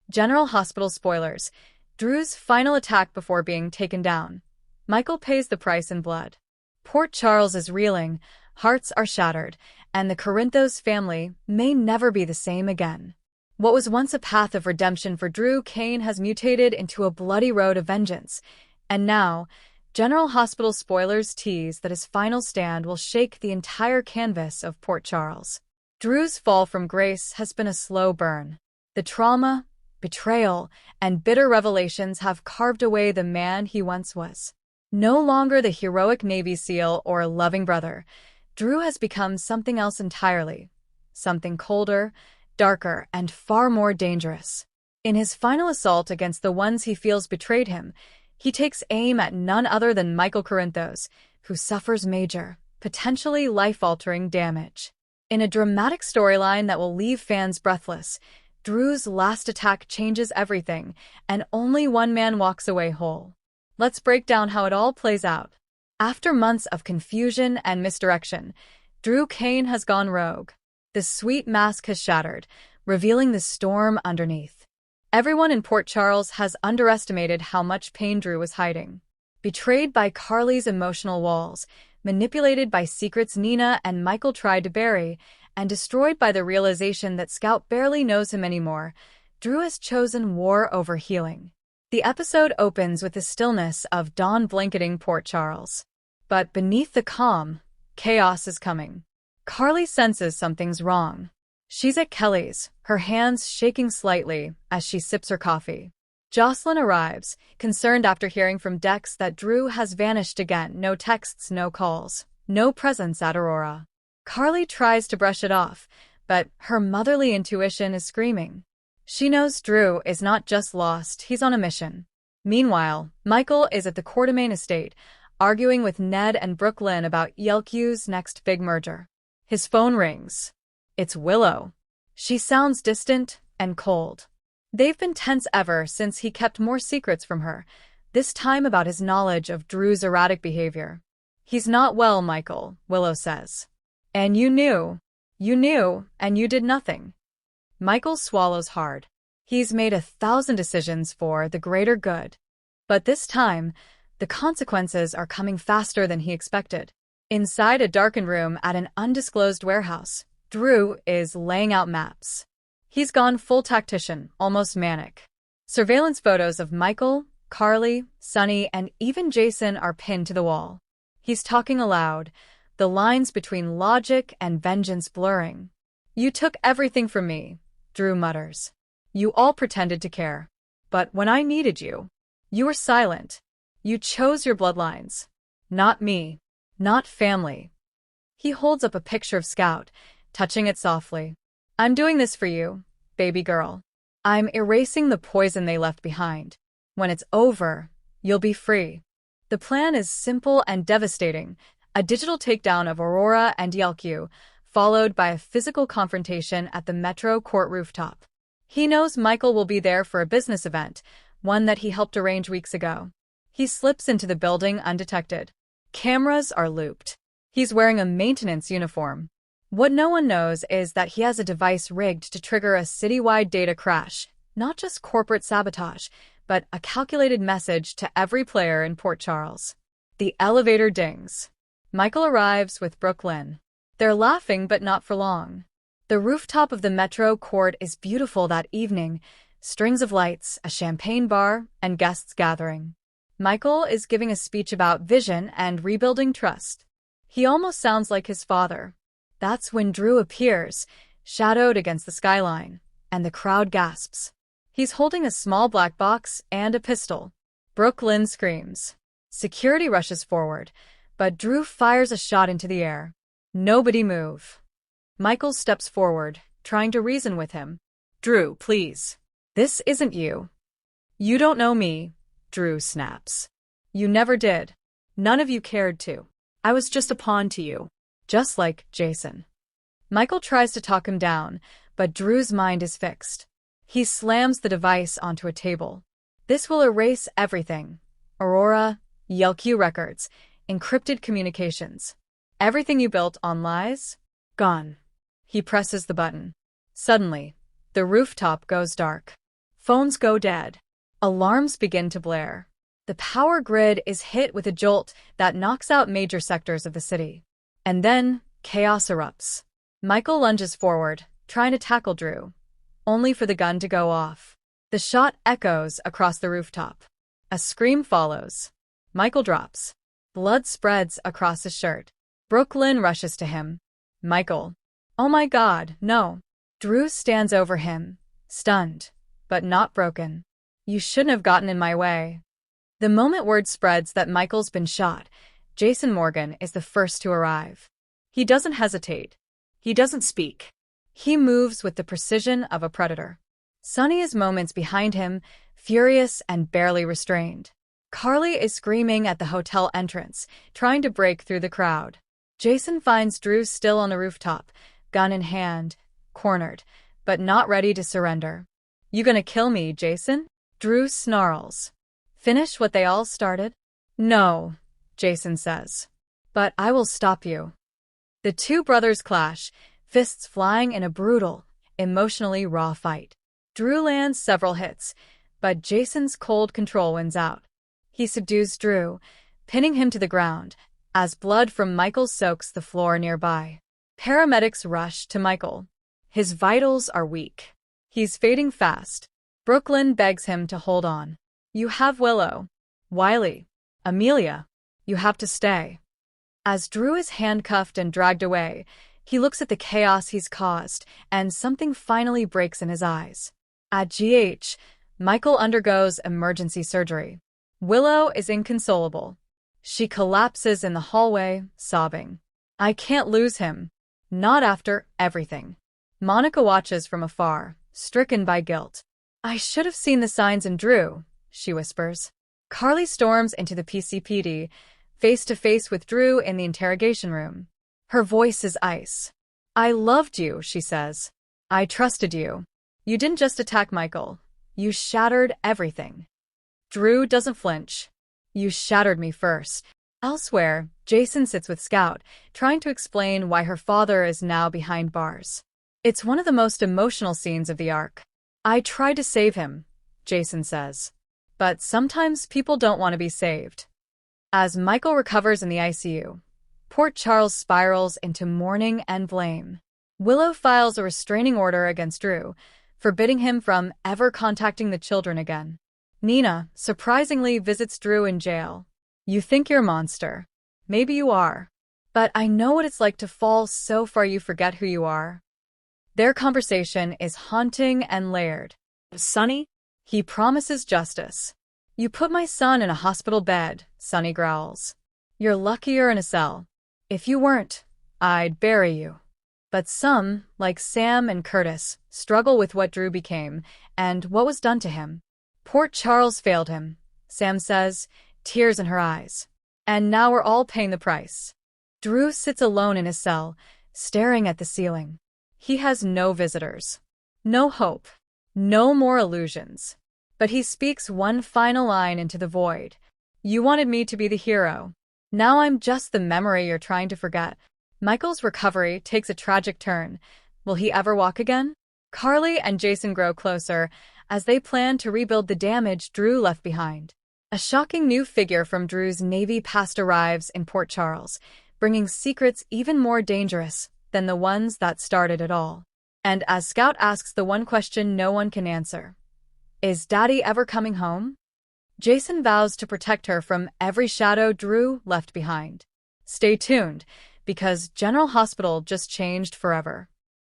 General Hospital spoilers. Drew's final attack before being taken down. Michael pays the price in blood. Port Charles is reeling, hearts are shattered, and the Corinthos family may never be the same again. What was once a path of redemption for Drew Kane has mutated into a bloody road of vengeance. And now, General Hospital spoilers tease that his final stand will shake the entire canvas of Port Charles. Drew's fall from grace has been a slow burn. The trauma, betrayal, and bitter revelations have carved away the man he once was. No longer the heroic Navy SEAL or loving brother, Drew has become something else entirely. Something colder, darker, and far more dangerous. In his final assault against the ones he feels betrayed him, he takes aim at none other than Michael Corinthos, who suffers major, potentially life-altering damage. In a dramatic storyline that will leave fans breathless, Drew's last attack changes everything, and only one man walks away whole. Let's break down how it all plays out. After months of confusion and misdirection, Drew Kane has gone rogue. The sweet mask has shattered, revealing the storm underneath. Everyone in Port Charles has underestimated how much pain Drew was hiding. Betrayed by Carly's emotional walls, manipulated by secrets Nina and Michael tried to bury, and destroyed by the realization that Scout barely knows him anymore, Drew has chosen war over healing. The episode opens with the stillness of dawn blanketing Port Charles. But beneath the calm, chaos is coming. Carly senses something's wrong. She's at Kelly's, her hands shaking slightly as she sips her coffee. Jocelyn arrives, concerned after hearing from Dex that Drew has vanished again. No texts, no calls, no presence at Aurora. Carly tries to brush it off, but her motherly intuition is screaming. She knows Drew is not just lost, he's on a mission. Meanwhile, Michael is at the Quartermain estate, arguing with Ned and Brooklyn about Yelku's next big merger. His phone rings. It's Willow. She sounds distant and cold. They've been tense ever since he kept more secrets from her, this time about his knowledge of Drew's erratic behavior. He's not well, Michael, Willow says. And you knew, and you did nothing. Michael swallows hard. He's made 1,000 decisions for the greater good. But this time, the consequences are coming faster than he expected. Inside a darkened room at an undisclosed warehouse, Drew is laying out maps. He's gone full tactician, almost manic. Surveillance photos of Michael, Carly, Sonny, and even Jason are pinned to the wall. He's talking aloud, the lines between logic and vengeance blurring. You took everything from me, Drew mutters. You all pretended to care. But when I needed you, you were silent. You chose your bloodlines. Not me. Not family. He holds up a picture of Scout, touching it softly. I'm doing this for you, baby girl. I'm erasing the poison they left behind. When it's over, you'll be free. The plan is simple and devastating. A digital takedown of Aurora and Yelku, followed by a physical confrontation at the Metro Court rooftop. He knows Michael will be there for a business event, one that he helped arrange weeks ago. He slips into the building undetected. Cameras are looped. He's wearing a maintenance uniform. What no one knows is that he has a device rigged to trigger a citywide data crash, not just corporate sabotage, but a calculated message to every player in Port Charles. The elevator dings. Michael arrives with Brooklyn. They're laughing, but not for long. The rooftop of the Metro Court is beautiful that evening, strings of lights, a champagne bar, and guests gathering. Michael is giving a speech about vision and rebuilding trust. He almost sounds like his father. That's when Drew appears, shadowed against the skyline, and the crowd gasps. He's holding a small black box and a pistol. Brooklyn screams. Security rushes forward, but Drew fires a shot into the air. Nobody move. Michael steps forward, trying to reason with him. Drew, please. This isn't you. You don't know me, Drew snaps. You never did. None of you cared to. I was just a pawn to you. Just like Jason. Michael tries to talk him down, but Drew's mind is fixed. He slams the device onto a table. This will erase everything. Aurora, Yelku records, encrypted communications. Everything you built on lies? Gone. He presses the button. Suddenly, the rooftop goes dark. Phones go dead. Alarms begin to blare. The power grid is hit with a jolt that knocks out major sectors of the city. And then, chaos erupts. Michael lunges forward, trying to tackle Drew, only for the gun to go off. The shot echoes across the rooftop. A scream follows. Michael drops. Blood spreads across his shirt. Brooklyn rushes to him. Michael. Oh my God, no. Drew stands over him, stunned, but not broken. You shouldn't have gotten in my way. The moment word spreads that Michael's been shot, Jason Morgan is the first to arrive. He doesn't hesitate. He doesn't speak. He moves with the precision of a predator. Sonny is moments behind him, furious and barely restrained. Carly is screaming at the hotel entrance, trying to break through the crowd. Jason finds Drew still on the rooftop, gun in hand, cornered, but not ready to surrender. You gonna kill me, Jason? Drew snarls. Finish what they all started? No, Jason says. But I will stop you. The two brothers clash, fists flying in a brutal, emotionally raw fight. Drew lands several hits, but Jason's cold control wins out. He subdues Drew, pinning him to the ground, as blood from Michael soaks the floor nearby. Paramedics rush to Michael. His vitals are weak. He's fading fast. Brooklyn begs him to hold on. You have Willow, Wiley, Amelia. You have to stay. As Drew is handcuffed and dragged away, he looks at the chaos he's caused, and something finally breaks in his eyes. At GH, Michael undergoes emergency surgery. Willow is inconsolable. She collapses in the hallway, sobbing. I can't lose him. Not after everything. Monica watches from afar, stricken by guilt. I should have seen the signs in Drew, she whispers. Carly storms into the PCPD, face to face with Drew in the interrogation room. Her voice is ice. I loved you, she says. I trusted you. You didn't just attack Michael. You shattered everything. Drew doesn't flinch. You shattered me first. Elsewhere, Jason sits with Scout, trying to explain why her father is now behind bars. It's one of the most emotional scenes of the arc. I tried to save him, Jason says. But sometimes people don't want to be saved. As Michael recovers in the ICU, Port Charles spirals into mourning and blame. Willow files a restraining order against Drew, forbidding him from ever contacting the children again. Nina, surprisingly, visits Drew in jail. You think you're a monster. Maybe you are. But I know what it's like to fall so far you forget who you are. Their conversation is haunting and layered. Sonny? He promises justice. You put my son in a hospital bed, Sonny growls. You're lucky you're in a cell. If you weren't, I'd bury you. But some, like Sam and Curtis, struggle with what Drew became and what was done to him. Port Charles failed him, Sam says, tears in her eyes. And now we're all paying the price. Drew sits alone in his cell, staring at the ceiling. He has no visitors, no hope, no more illusions. But he speaks one final line into the void. You wanted me to be the hero. Now I'm just the memory you're trying to forget. Michael's recovery takes a tragic turn. Will he ever walk again? Carly and Jason grow closer as they plan to rebuild the damage Drew left behind. A shocking new figure from Drew's Navy past arrives in Port Charles, bringing secrets even more dangerous than the ones that started it all. And as Scout asks the one question no one can answer, is Daddy ever coming home? Jason vows to protect her from every shadow Drew left behind. Stay tuned, because General Hospital just changed forever.